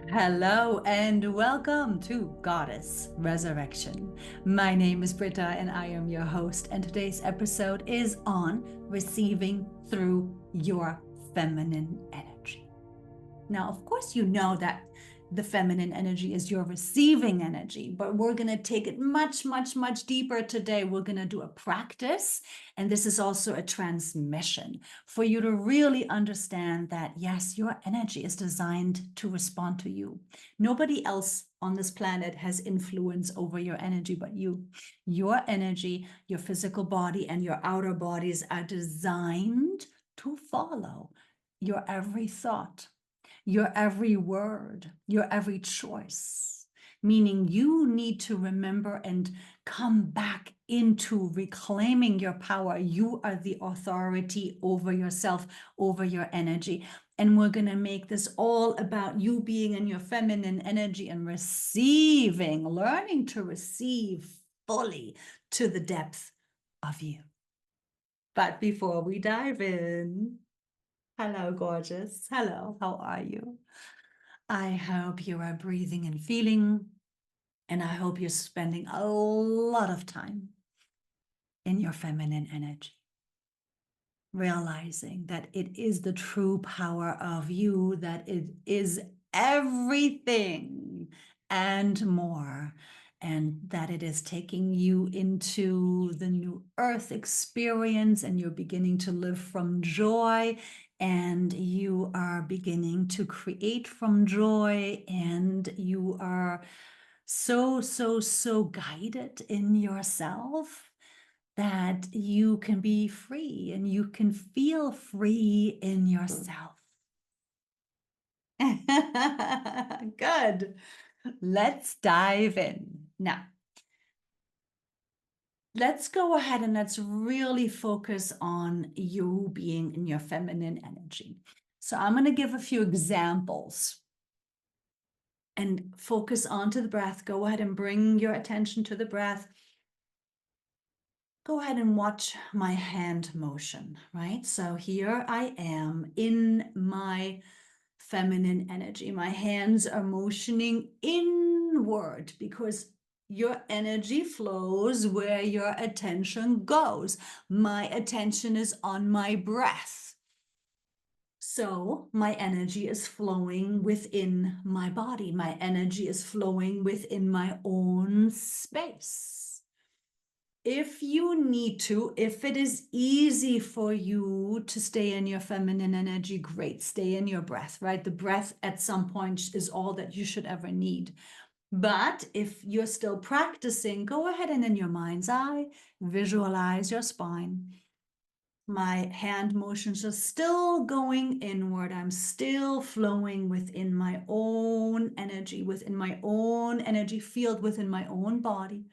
Hello and welcome to Goddess Resurrection. My name is Britta and I am your host, and today's episode is on receiving through your feminine energy. Now, of course, you know that the feminine energy is your receiving energy, but we're going to take it much, much, much deeper today. We're going to do a practice, and this is also a transmission for you to really understand that, yes, your energy is designed to respond to you. Nobody else on this planet has influence over your energy but you. Your energy, your physical body, and your outer bodies are designed to follow your every thought, your every word, your every choice, meaning you need to remember and come back into reclaiming your power. You are the authority over yourself, over your energy. And we're going to make this all about you being in your feminine energy and receiving, learning to receive fully to the depth of you. But before we dive in, hello, gorgeous. Hello, how are you? I hope you are breathing and feeling, and I hope you're spending a lot of time in your feminine energy, realizing that it is the true power of you, that it is everything and more, and that it is taking you into the new earth experience, and you're beginning to live from joy, and you are beginning to create from joy, and you are so guided in yourself that you can be free and you can feel free in yourself. Good. Let's dive in. Now, let's go ahead and let's really focus on you being in your feminine energy. So I'm going to give a few examples and focus onto the breath. Go ahead and bring your attention to the breath. Go ahead and watch my hand motion, right? So here I am in my feminine energy. My hands are motioning inward because your energy flows where your attention goes. My attention is on my breath. So my energy is flowing within my body. My energy is flowing within my own space. If you need to, if it is easy for you to stay in your feminine energy, great, stay in your breath, right? The breath at some point is all that you should ever need. But if you're still practicing, go ahead and in your mind's eye, visualize your spine. My hand motions are still going inward. I'm still flowing within my own energy field, within my own body.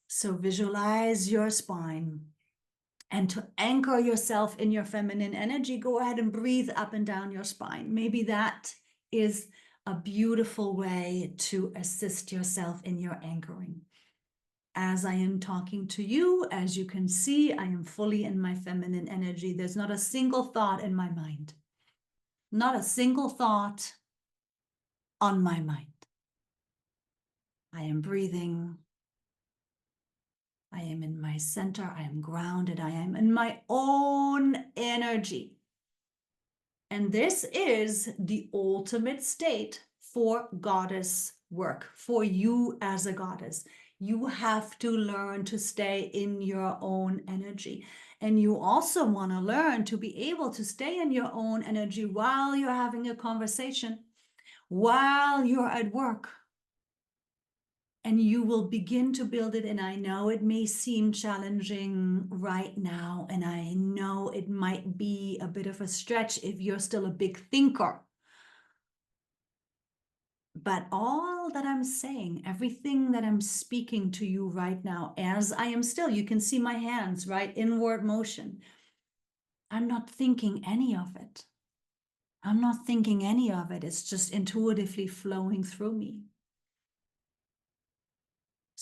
So visualize your spine. And to anchor yourself in your feminine energy, go ahead and breathe up and down your spine. Maybe that is a beautiful way to assist yourself in your anchoring. As I am talking to you, as you can see, I am fully in my feminine energy. There's not a single thought in my mind. Not a single thought on my mind. I am breathing. I am in my center. I am grounded. I am in my own energy. And this is the ultimate state for goddess work, for you as a goddess. You have to learn to stay in your own energy. And you also want to learn to be able to stay in your own energy while you're having a conversation, while you're at work. And you will begin to build it. And I know it may seem challenging right now. And I know it might be a bit of a stretch if you're still a big thinker. But all that I'm saying, everything that I'm speaking to you right now, as I am still, you can see my hands, right? Inward motion. I'm not thinking any of it. I'm not thinking any of it. It's just intuitively flowing through me.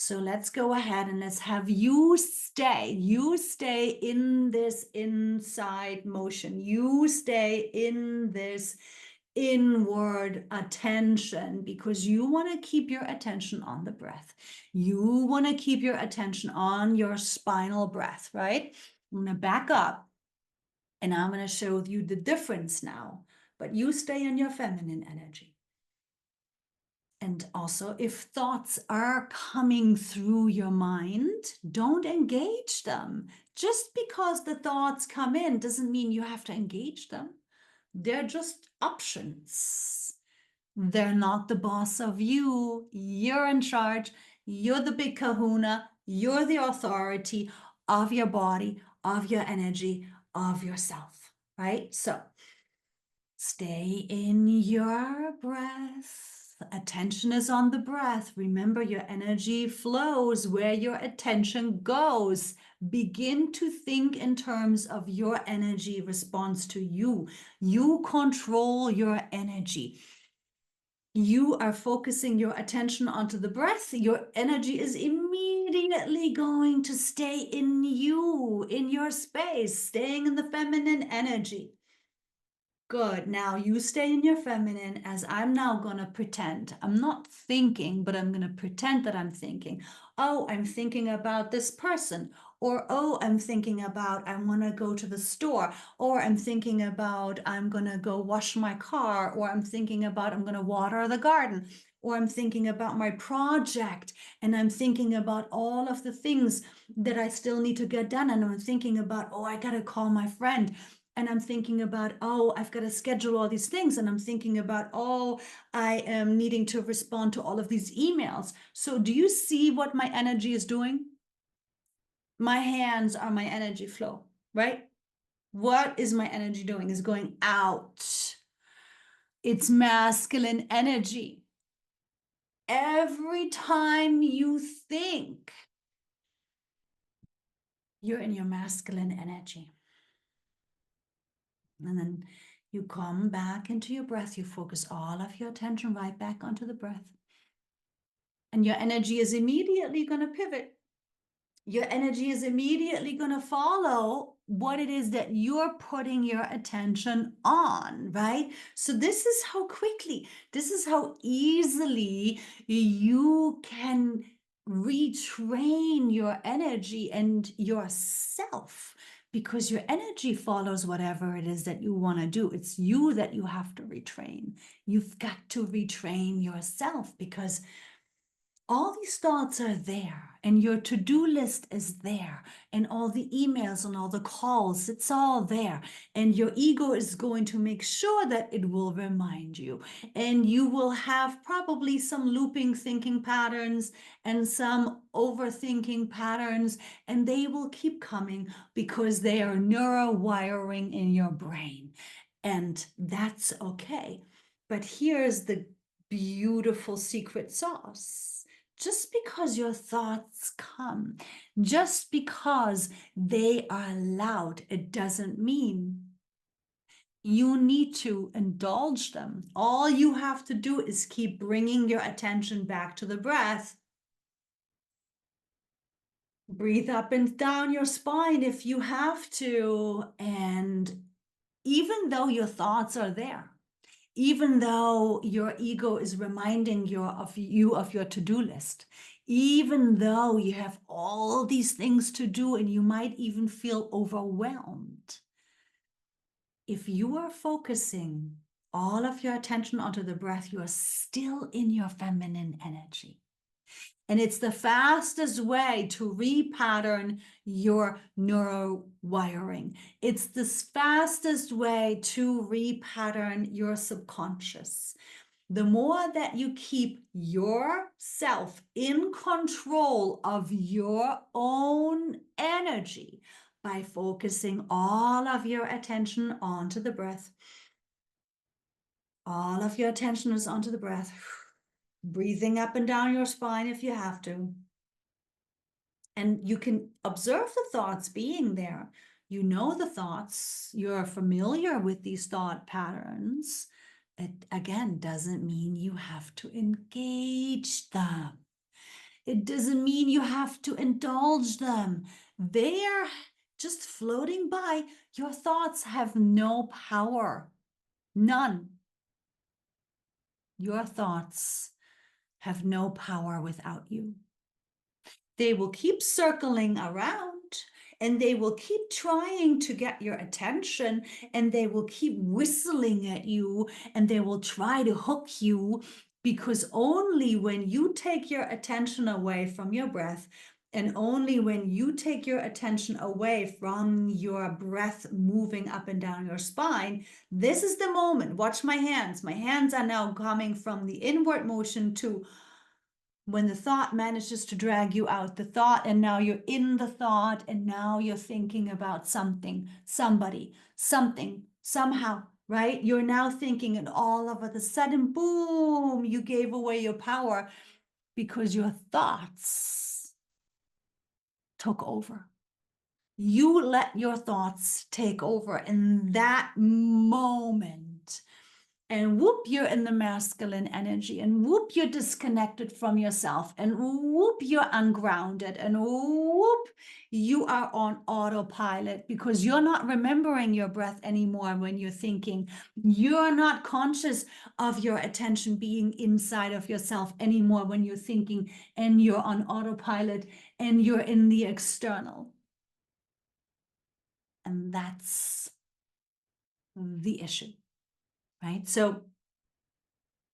So let's go ahead and let's have you stay in this inside motion. You stay in this inward attention because you want to keep your attention on the breath. You want to keep your attention on your spinal breath, right? I'm going to back up and I'm going to show you the difference now, but you stay in your feminine energy. And also, if thoughts are coming through your mind, don't engage them. Just because the thoughts come in doesn't mean you have to engage them. They're just options. They're not the boss of you. You're in charge. You're the big kahuna. You're the authority of your body, of your energy, of yourself, right? So stay in your breath. Attention is on the breath. Remember, your energy flows where your attention goes. Begin to think in terms of your energy response to you. You control your energy. You are focusing your attention onto the breath. Your energy is immediately going to stay in you, in your space, staying in the feminine energy. Good. Now you stay in your feminine as I'm now going to pretend. I'm not thinking, but I'm going to pretend that I'm thinking. Oh, I'm thinking about this person. Or, oh, I'm thinking about I want to go to the store. Or I'm thinking about I'm going to go wash my car. Or I'm thinking about I'm going to water the garden. Or I'm thinking about my project. And I'm thinking about all of the things that I still need to get done. And I'm thinking about, oh, I got to call my friend. And I'm thinking about, oh, I've got to schedule all these things. And I'm thinking about, oh, I am needing to respond to all of these emails. So do you see what my energy is doing? My hands are my energy flow, right? What is my energy doing? Is going out. It's masculine energy. Every time you think, you're in your masculine energy. And then you come back into your breath. You focus all of your attention right back onto the breath. And your energy is immediately going to pivot. Your energy is immediately going to follow what it is that you're putting your attention on, right? So this is how quickly, this is how easily you can retrain your energy and yourself, because your energy follows whatever it is that you want to do. It's you that you have to retrain. You've got to retrain yourself, because all these thoughts are there, and your to-do list is there, and all the emails and all the calls, it's all there. And your ego is going to make sure that it will remind you. And you will have probably some looping thinking patterns and some overthinking patterns, and they will keep coming because they are neurowiring in your brain. And that's okay. But here's the beautiful secret sauce. Just because your thoughts come, just because they are loud, it doesn't mean you need to indulge them. All you have to do is keep bringing your attention back to the breath. Breathe up and down your spine if you have to. And even though your thoughts are there, even though your ego is reminding you of your to-do list, even though you have all these things to do and you might even feel overwhelmed, if you are focusing all of your attention onto the breath, you are still in your feminine energy. And it's the fastest way to repattern your neurowiring. It's the fastest way to repattern your subconscious. The more that you keep yourself in control of your own energy by focusing all of your attention onto the breath, all of your attention is onto the breath, breathing up and down your spine if you have to. And you can observe the thoughts being there. You know the thoughts, you're familiar with these thought patterns. It, again, doesn't mean you have to engage them. It doesn't mean you have to indulge them. They're just floating by. Your thoughts have no power, none. Your thoughts have no power without you. They will keep circling around and they will keep trying to get your attention and they will keep whistling at you and they will try to hook you, because only when you take your attention away from your breath and only when you take your attention away from your breath moving up and down your spine, this is the moment. Watch my hands. My hands are now coming from the inward motion to when the thought manages to drag you out the thought, and now you're in the thought, and now you're thinking about something, somebody, something, somehow, right? You're now thinking, and all of a sudden, boom, you gave away your power because your thoughts took over. You let your thoughts take over in that moment. And whoop, you're in the masculine energy, and whoop, you're disconnected from yourself, and whoop, you're ungrounded, and whoop, you are on autopilot because you're not remembering your breath anymore when you're thinking. You're not conscious of your attention being inside of yourself anymore when you're thinking, and you're on autopilot and you're in the external. And that's the issue. Right? So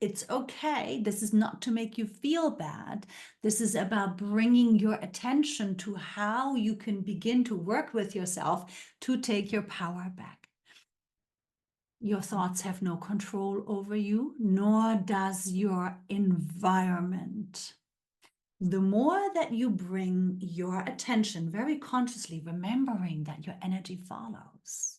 it's okay. This is not to make you feel bad. This is about bringing your attention to how you can begin to work with yourself to take your power back. Your thoughts have no control over you, nor does your environment. The more that you bring your attention very consciously, remembering that your energy follows,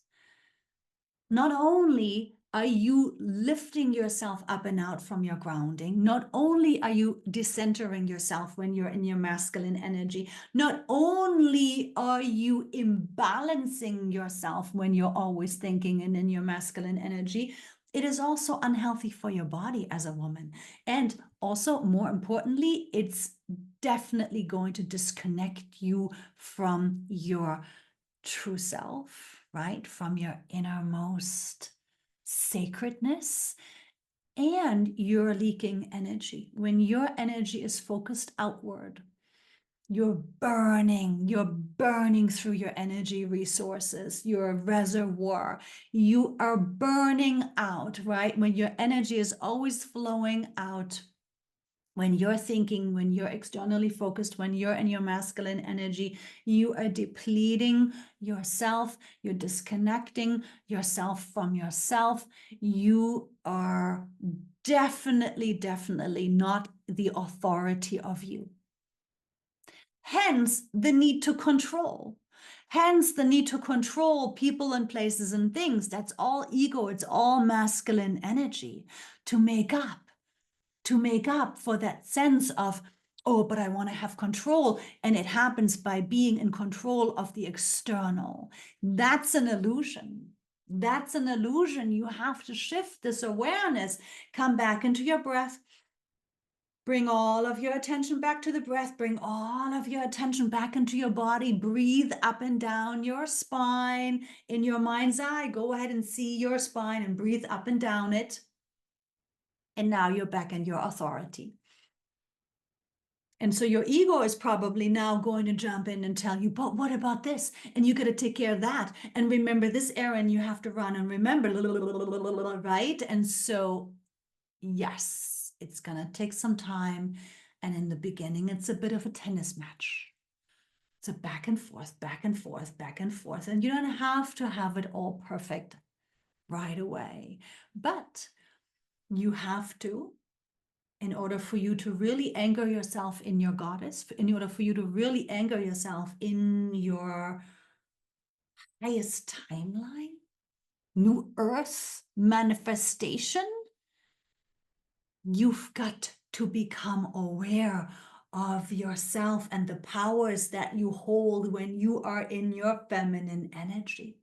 not only are you lifting yourself up and out from your grounding, not only are you decentering yourself when you're in your masculine energy, not only are you imbalancing yourself when you're always thinking and in your masculine energy, it is also unhealthy for your body as a woman. And also, more importantly, it's definitely going to disconnect you from your true self, right? From your innermost sacredness, and you're leaking energy. When your energy is focused outward, you're burning through your energy resources, your reservoir. You are burning out, right? When your energy is always flowing out, when you're thinking, when you're externally focused, when you're in your masculine energy, you are depleting yourself, you're disconnecting yourself from yourself. You are definitely not the authority of you. Hence the need to control. Hence the need to control people and places and things. That's all ego. It's all masculine energy to make up for that sense of, oh, but I want to have control. And it happens by being in control of the external. That's an illusion. That's an illusion. You have to shift this awareness, come back into your breath, bring all of your attention back to the breath, bring all of your attention back into your body, breathe up and down your spine. In your mind's eye, go ahead and see your spine and breathe up and down it. And now you're back in your authority. And so your ego is probably now going to jump in and tell you, but what about this? And you got to take care of that. And remember this errand you have to run and remember, right? And so, yes, it's going to take some time. And in the beginning, it's a bit of a tennis match. It's a back and forth, back and forth, back and forth. And you don't have to have it all perfect right away. But you have to, in order for you to really anchor yourself in your goddess, in order for you to really anchor yourself in your highest timeline, new earth manifestation, you've got to become aware of yourself and the powers that you hold when you are in your feminine energy.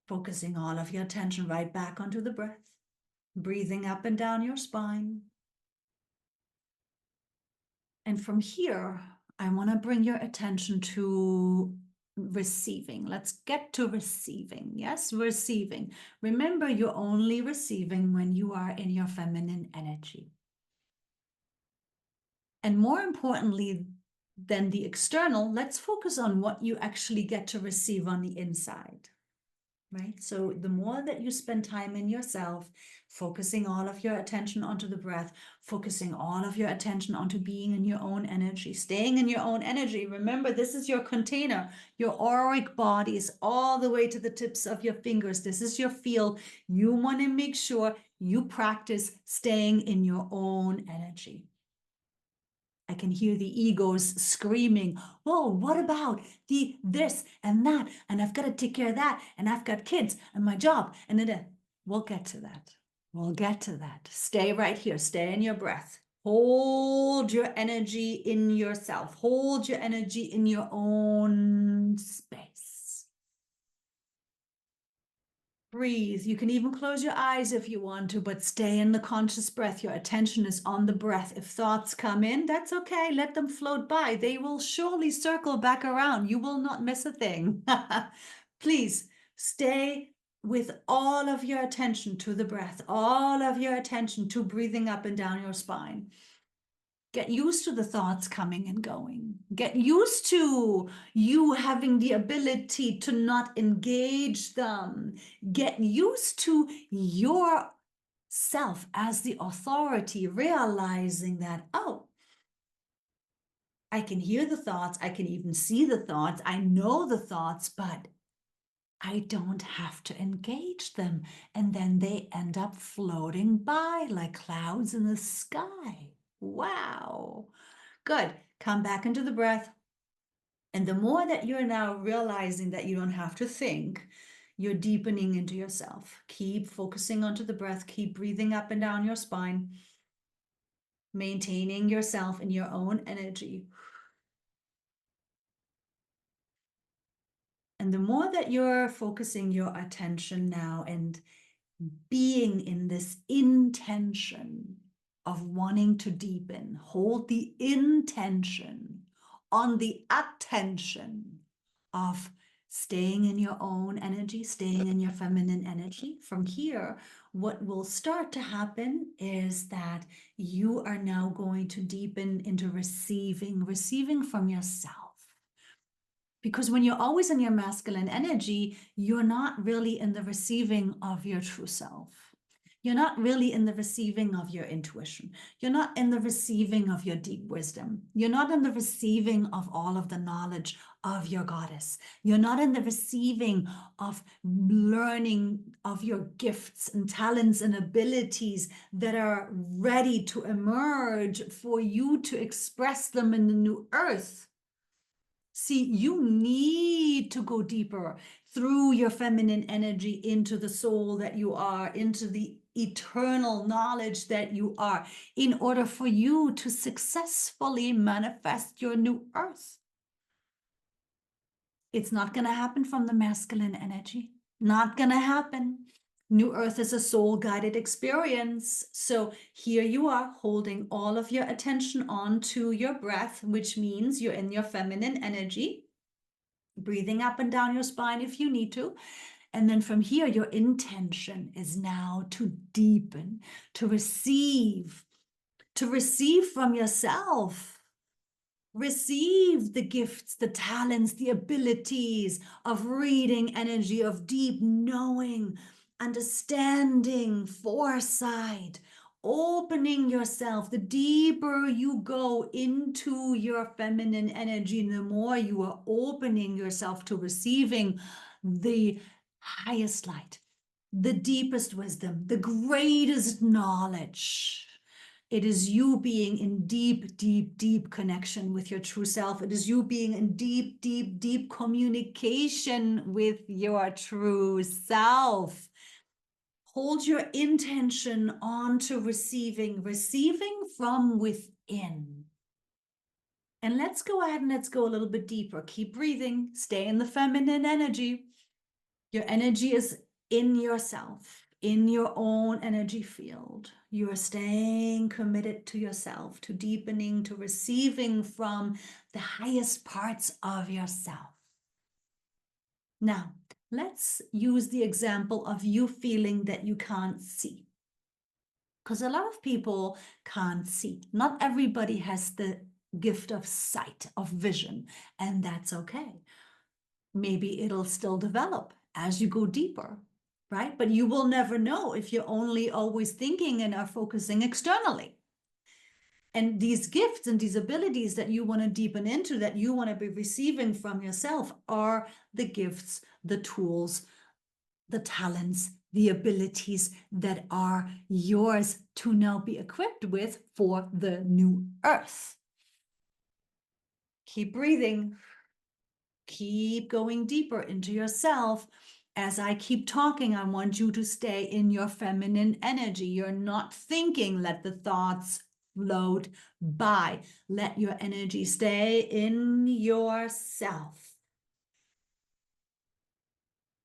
Focusing all of your attention right back onto the breath, breathing up and down your spine. And from here, I want to bring your attention to receiving. Let's get to receiving. Yes, receiving. Remember, you're only receiving when you are in your feminine energy. And more importantly than the external, let's focus on what you actually get to receive on the inside. Right? So the more that you spend time in yourself, focusing all of your attention onto the breath, focusing all of your attention onto being in your own energy, staying in your own energy. Remember, this is your container, your auric bodies, all the way to the tips of your fingers. This is your field. You want to make sure you practice staying in your own energy. I can hear the egos screaming, oh, what about the this and that? And I've got to take care of that. And I've got kids and my job. And then we'll get to that. We'll get to that. Stay right here. Stay in your breath. Hold your energy in yourself. Hold your energy in your own space. Breathe. You can even close your eyes if you want to, but stay in the conscious breath. Your attention is on the breath. If thoughts come in, that's okay. Let them float by. They will surely circle back around. You will not miss a thing. Please stay with all of your attention to the breath, all of your attention to breathing up and down your spine. Get used to the thoughts coming and going. Get used to you having the ability to not engage them. Get used to yourself as the authority, realizing that, oh, I can hear the thoughts. I can even see the thoughts. I know the thoughts, but I don't have to engage them. And then they end up floating by like clouds in the sky. Wow. Good. Come back into the breath. And the more that you're now realizing that you don't have to think, you're deepening into yourself. Keep focusing onto the breath. Keep breathing up and down your spine, maintaining yourself in your own energy. And the more that you're focusing your attention now and being in this intention of wanting to deepen, hold the intention on the attention of staying in your own energy, staying in your feminine energy. From here, what will start to happen is that you are now going to deepen into receiving from yourself. Because when you're always in your masculine energy, you're not really in the receiving of your true self. You're not really in the receiving of your intuition. You're not in the receiving of your deep wisdom. You're not in the receiving of all of the knowledge of your goddess. You're not in the receiving of learning of your gifts and talents and abilities that are ready to emerge for you to express them in the new earth. See, you need to go deeper through your feminine energy into the soul that you are, into the eternal knowledge that you are, in order for you to successfully manifest your new earth. It's not going to happen from the masculine energy. Not going to happen. New Earth is a soul-guided experience. So here you are holding all of your attention onto your breath, which means you're in your feminine energy, breathing up and down your spine if you need to. And then from here, your intention is now to deepen, to receive from yourself. Receive the gifts, the talents, the abilities of reading energy, of deep knowing, understanding, foresight, opening yourself. The deeper you go into your feminine energy, the more you are opening yourself to receiving the highest light, the deepest wisdom, the greatest knowledge. It is you being in deep, deep, deep connection with your true self. It is you being in deep, deep, deep communication with your true self. Hold your intention on to receiving from within. And let's go ahead and let's go a little bit deeper. Keep breathing. Stay in the feminine energy. Your energy is in yourself, in your own energy field. You are staying committed to yourself, to deepening, to receiving from the highest parts of yourself. Now, let's use the example of you feeling that you can't see. Because a lot of people can't see. Not everybody has the gift of sight, of vision, and that's okay. Maybe it'll still develop as you go deeper, right? But you will never know if you're only always thinking and are focusing externally. And these gifts and these abilities that you want to deepen into, that you want to be receiving from yourself, are the gifts, the tools, the talents, the abilities that are yours to now be equipped with for the new earth. Keep breathing. Keep going deeper into yourself. As I keep talking, I want you to stay in your feminine energy. You're not thinking, let the thoughts float by. Let your energy stay in yourself.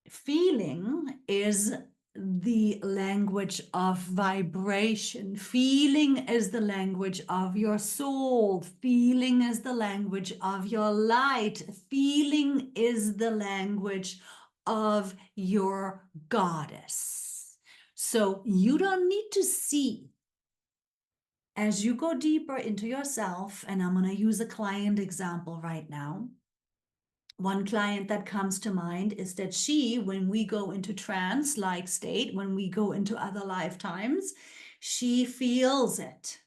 Feeling is the language of vibration. Feeling is the language of your soul. Feeling is the language of your light. Feeling is the language of your goddess. So you don't need to see. As you go deeper into yourself, and I'm going to use a client example right now. One client that comes to mind is that she, when we go into trance-like state, when we go into other lifetimes, she feels it.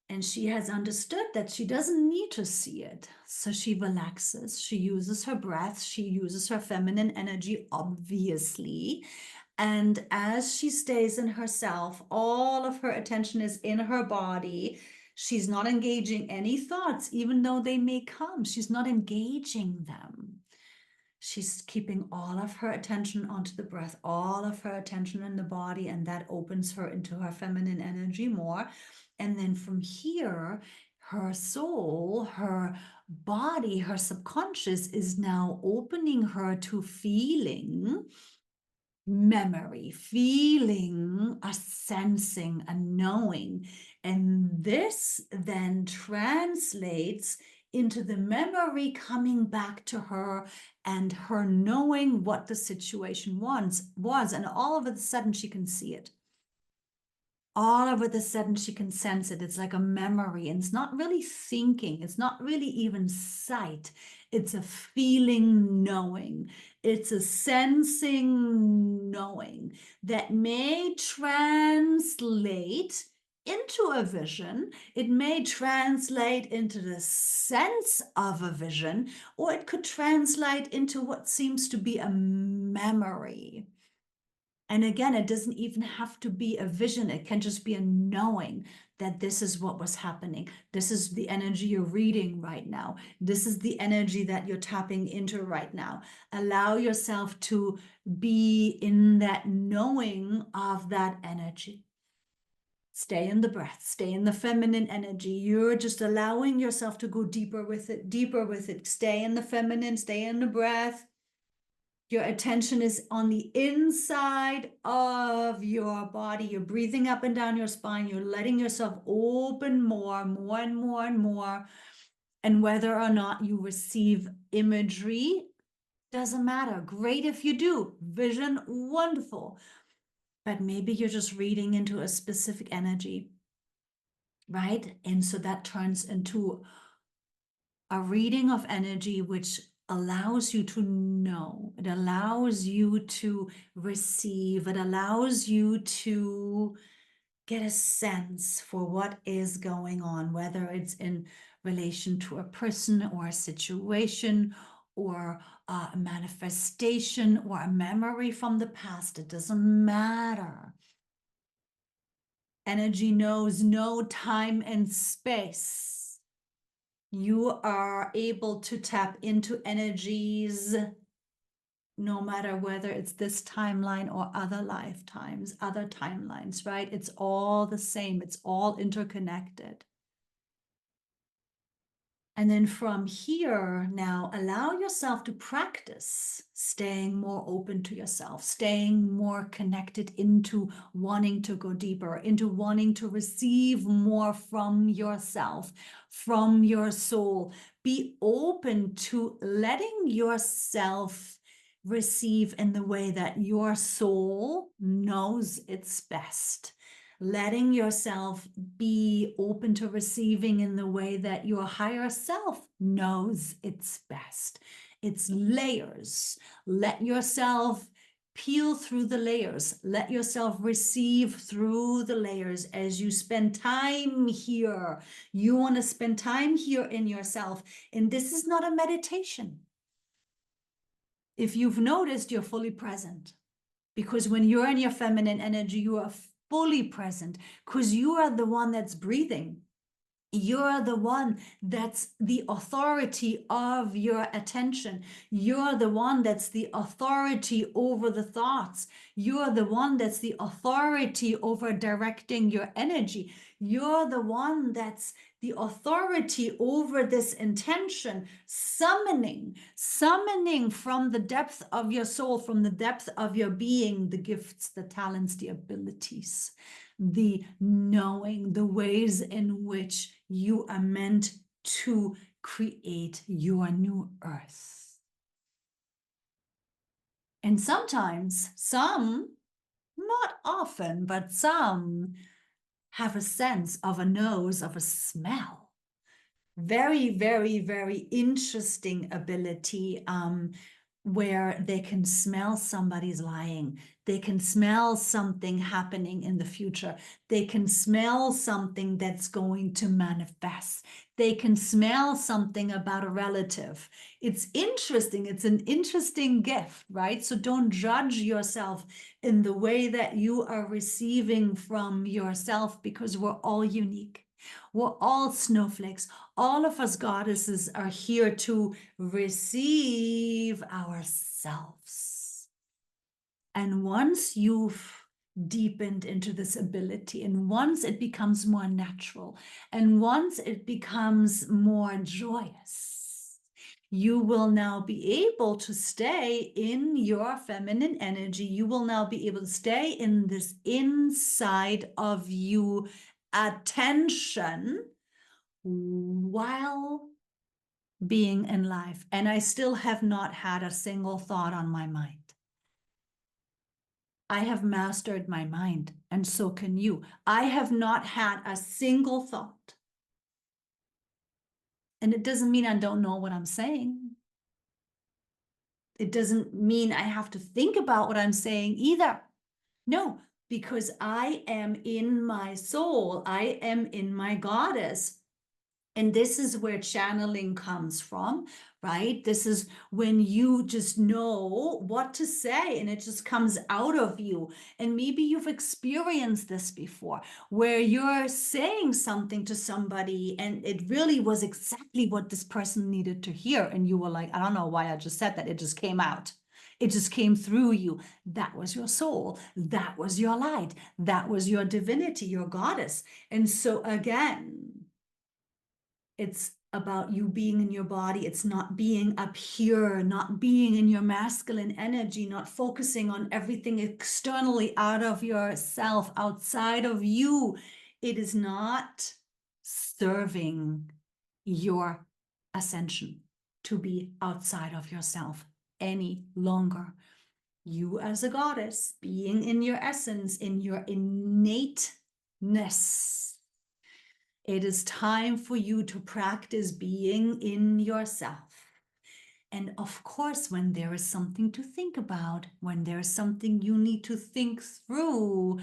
And she has understood that she doesn't need to see it. So she relaxes, she uses her breath, she uses her feminine energy, obviously. And as she stays in herself, all of her attention is in her body. She's not engaging any thoughts, even though they may come. She's not engaging them. She's keeping all of her attention onto the breath, all of her attention in the body, and that opens her into her feminine energy more. And then from here, her soul, her body, her subconscious is now opening her to feeling memory, feeling, a sensing, a knowing. And this then translates into the memory coming back to her and her knowing what the situation was. And all of a sudden she can see it. All of a sudden she can sense it. It's like a memory, and it's not really thinking. It's not really even sight. It's a feeling knowing. It's a sensing knowing that may translate into a vision. It may translate into the sense of a vision, or it could translate into what seems to be a memory. And again, it doesn't even have to be a vision. It can just be a knowing that this is what was happening. This is the energy you're reading right now. This is the energy that you're tapping into right now. Allow yourself to be in that knowing of that energy. Stay in the breath, stay in the feminine energy. You're just allowing yourself to go deeper with it, deeper with it. Stay in the feminine, stay in the breath. Your attention is on the inside of your body. You're breathing up and down your spine. You're letting yourself open more and more and more. And whether or not you receive imagery, doesn't matter. Great if you do. Vision, wonderful. But maybe you're just reading into a specific energy, right? And so that turns into a reading of energy, which allows you to know, it allows you to receive, it allows you to get a sense for what is going on, whether it's in relation to a person or a situation or a manifestation or a memory from the past. It doesn't matter. Energy knows no time and space. You are able to tap into energies no matter whether it's this timeline or other lifetimes, other timelines, right? It's all the same. It's all interconnected. And then from here, now allow yourself to practice staying more open to yourself, staying more connected into wanting to go deeper, into wanting to receive more from yourself, from your soul. Be open to letting yourself receive in the way that your soul knows it's best. Letting yourself be open to receiving in the way that your higher self knows it's best. It's layers. Let yourself peel through the layers. Let yourself receive through the layers as you spend time here. You want to spend time here in yourself. And this is not a meditation. If you've noticed, you're fully present. Because when you're in your feminine energy, you are fully present because you are the one that's breathing. You're the one that's the authority of your attention. You're the one that's the authority over the thoughts. You're the one that's the authority over directing your energy. You're the one that's the authority over this intention, summoning from the depth of your soul, from the depth of your being, the gifts, the talents, the abilities, the knowing, the ways in which you are meant to create your new earth. And sometimes, some, not often, but some have a sense of a nose, of a smell. Very, very, very interesting ability where they can smell somebody's lying. They can smell something happening in the future. They can smell something that's going to manifest. They can smell something about a relative. It's interesting. It's an interesting gift, right? So don't judge yourself in the way that you are receiving from yourself, because we're all unique. We're all snowflakes. All of us goddesses are here to receive ourselves. And once you've deepened into this ability, and once it becomes more natural, and once it becomes more joyous, you will now be able to stay in your feminine energy. You will now be able to stay in this inside of you attention while being in life. And I still have not had a single thought on my mind. I have mastered my mind, and so can you. I have not had a single thought. And it doesn't mean I don't know what I'm saying. It doesn't mean I have to think about what I'm saying either. No, because I am in my soul. I am in my goddess. And this is where channeling comes from, right? This is when you just know what to say and it just comes out of you. And maybe you've experienced this before, where you're saying something to somebody and it really was exactly what this person needed to hear. And you were like, I don't know why I just said that. It just came out. It just came through you. That was your soul. That was your light. That was your divinity, your goddess. And so again, it's about you being in your body. It's not being up here, not being in your masculine energy, not focusing on everything externally out of yourself, outside of you. It is not serving your ascension to be outside of yourself any longer. You as a goddess, being in your essence, in your innateness, it is time for you to practice being in yourself. And of course, when there is something to think about, when there is something you need to think through,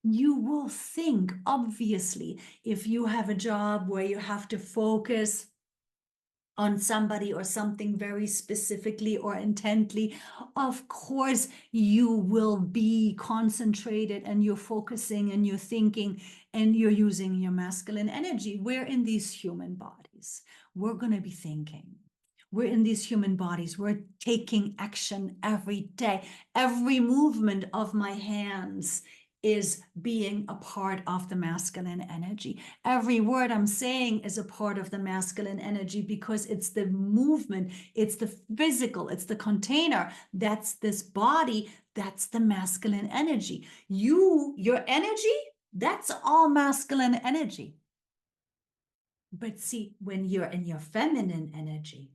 you will think, obviously. If you have a job where you have to focus on somebody or something very specifically or intently, of course you will be concentrated and you're focusing and you're thinking and you're using your masculine energy. We're in these human bodies. We're going to be thinking. We're in these human bodies. We're taking action every day. Every movement of my hands is being a part of the masculine energy. Every word I'm saying is a part of the masculine energy because it's the movement, it's the physical, it's the container. That's this body, that's the masculine energy. Your energy, that's all masculine energy. But see, when you're in your feminine energy,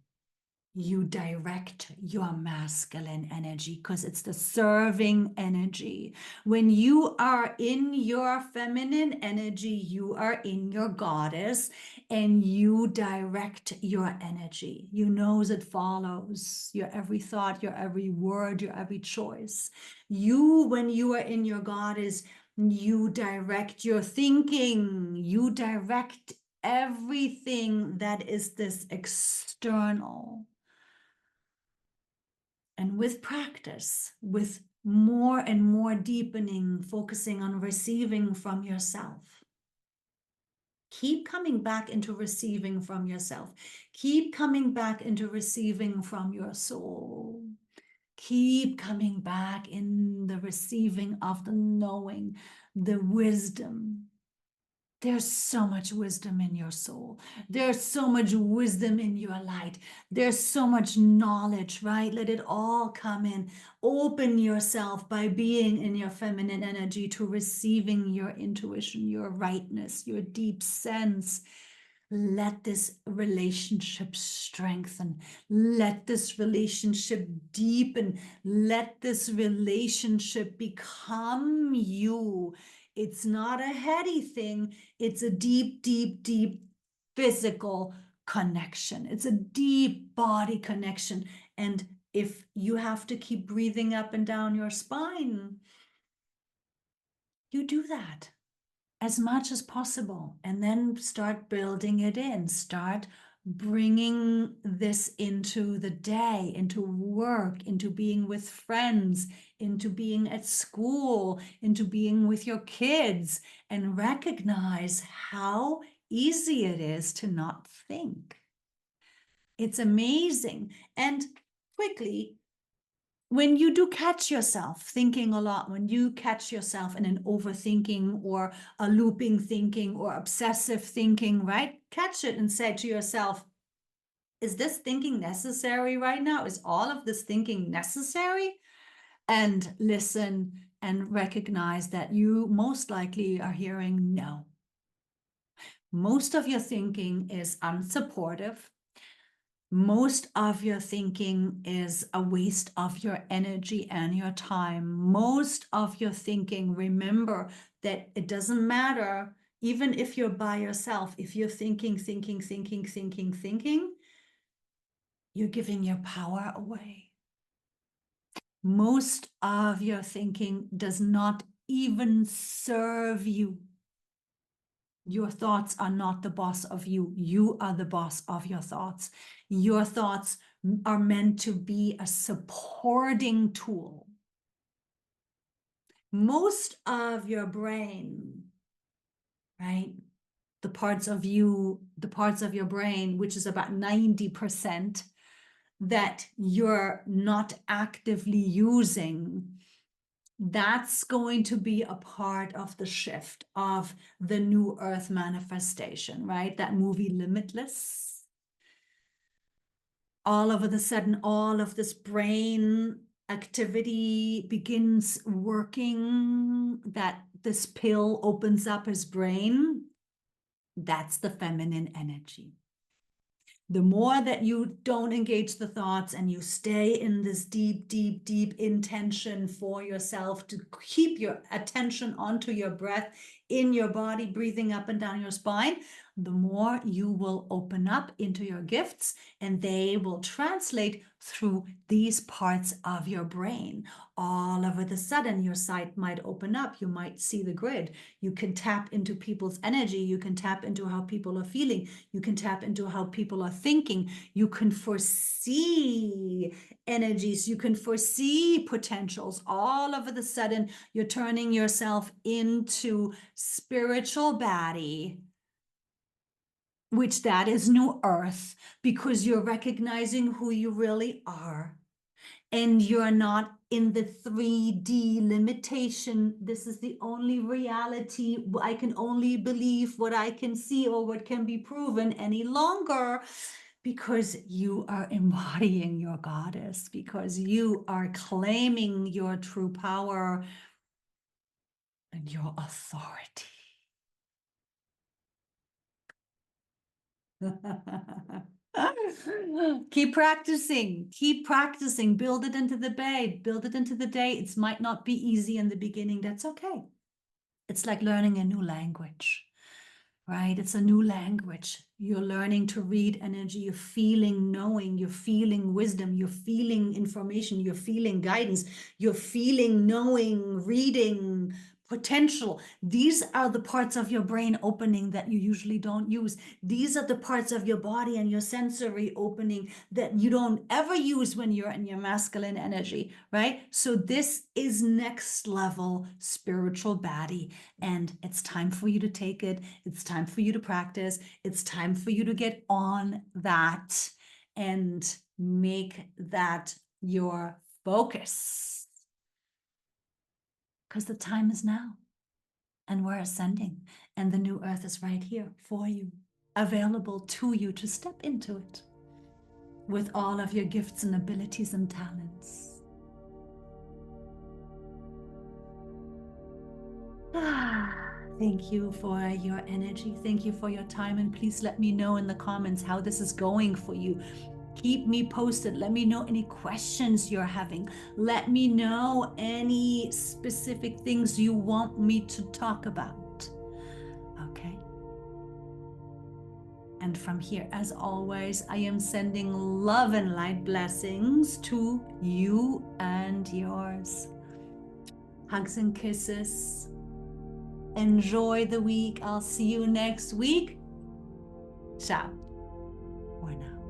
you direct your masculine energy because it's the serving energy. When you are in your feminine energy, you are in your goddess and you direct your energy. You know it follows your every thought, your every word, your every choice. When you are in your goddess, you direct your thinking, you direct everything that is this external. And with practice, with more and more deepening, focusing on receiving from yourself. Keep coming back into receiving from yourself. Keep coming back into receiving from your soul. Keep coming back in the receiving of the knowing, the wisdom. There's so much wisdom in your soul. There's so much wisdom in your light. There's so much knowledge, right? Let it all come in. Open yourself by being in your feminine energy to receiving your intuition, your rightness, your deep sense. Let this relationship strengthen. Let this relationship deepen. Let this relationship become you. It's not a heady thing. It's a deep, deep, deep physical connection. It's a deep body connection. And if you have to keep breathing up and down your spine, you do that as much as possible, and then start building it in. Start bringing this into the day, into work, into being with friends, into being at school, into being with your kids, and recognize how easy it is to not think. It's amazing. And quickly, when you do catch yourself thinking a lot, when you catch yourself in an overthinking or a looping thinking or obsessive thinking, right? Catch it and say to yourself, is this thinking necessary right now? Is all of this thinking necessary? And listen and recognize that you most likely are hearing no. Most of your thinking is unsupportive. Most of your thinking is a waste of your energy and your time. Most of your thinking, remember that it doesn't matter, even if you're by yourself, if you're thinking, you're giving your power away. Most of your thinking does not even serve you. Your thoughts are not the boss of you. You are the boss of your thoughts. Your thoughts are meant to be a supporting tool. Most of your brain, right? The parts of your brain, which is about 90%, that you're not actively using, that's going to be a part of the shift of the new earth manifestation, right? That movie Limitless. All of a sudden, all of this brain activity begins working, that this pill opens up his brain. That's the feminine energy. The more that you don't engage the thoughts and you stay in this deep, deep, deep intention for yourself to keep your attention onto your breath in your body, breathing up and down your spine, the more you will open up into your gifts and they will translate through these parts of your brain. All of a sudden, your sight might open up. You might see the grid. You can tap into people's energy. You can tap into how people are feeling. You can tap into how people are thinking. You can foresee energies. You can foresee potentials. All of a sudden, you're turning yourself into spiritual baddie, which that is new earth, because you're recognizing who you really are. and you're not in the 3D limitation. This is the only reality. I can only believe what I can see or what can be proven any longer, because you are embodying your goddess, because you are claiming your true power and your authority. Keep practicing, build it into the day, build it into the day. It might not be easy in the beginning. That's okay. It's like learning a new language, right? It's a new language. You're learning to read energy. You're feeling knowing, you're feeling wisdom, you're feeling information, you're feeling guidance, you're feeling knowing, reading, potential. These are the parts of your brain opening that you usually don't use. These are the parts of your body and your sensory opening that you don't ever use when you're in your masculine energy, right? So this is next level spiritual baddie, and it's time for you to take it. It's time for you to practice. It's time for you to get on that and make that your focus. Because the time is now, and we're ascending, and the new earth is right here for you, available to you to step into it with all of your gifts and abilities and talents. Thank you for your energy. Thank you for your time. And please let me know in the comments how this is going for you. Keep me posted. Let me know any questions you're having. Let me know any specific things you want me to talk about. Okay? And from here, as always, I am sending love and light blessings to you and yours. Hugs and kisses. Enjoy the week. I'll see you next week. Ciao for now.